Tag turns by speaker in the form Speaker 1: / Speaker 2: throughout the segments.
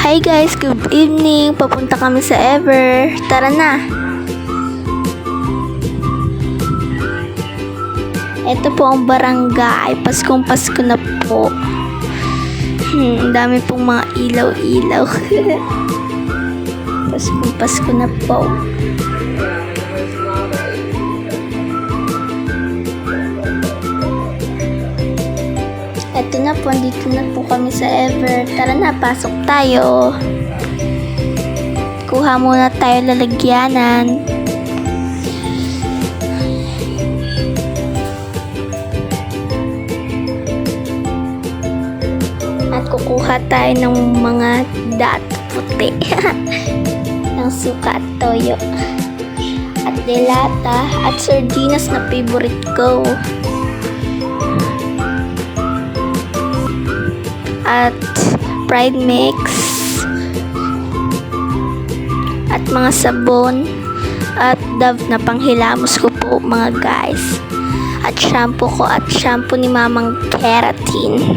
Speaker 1: Hi guys, good evening. Papunta kami sa Ever. Tara na. Ito po ang barangay. Paskong Pasko na po. Ang dami pong mga ilaw-ilaw. Paskong Pasko na po. Ito na po, dito na po kami sa Ever. Tara na, pasok tayo. Kuha muna tayo lalagyanan. At kukuha tayo ng mga dato puti. ng suka at toyo. At delata at sardinas na favorite ko. At fried mix at mga sabon at Dove na panghilamos ko po mga guys, at shampoo ko at shampoo ni Mamang Keratin.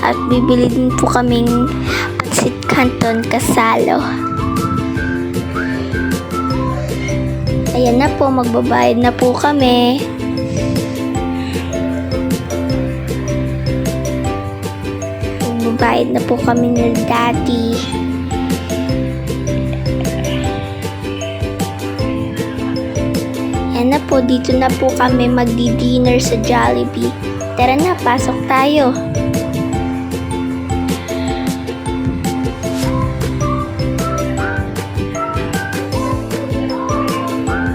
Speaker 1: At bibili din po kaming pansit canton kasalo. Ayan na po, magbabayad na po kami. Bayad na po kami ni Daddy. Yan na po, dito na po kami magdi-dinner sa Jollibee. Tara na, pasok tayo.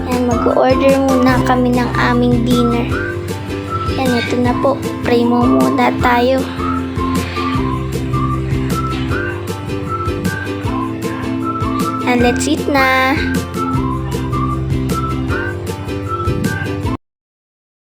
Speaker 1: Yan, mag-order muna kami ng aming dinner. Yan, ito na po. Pray mo muna tayo. And let's eat na.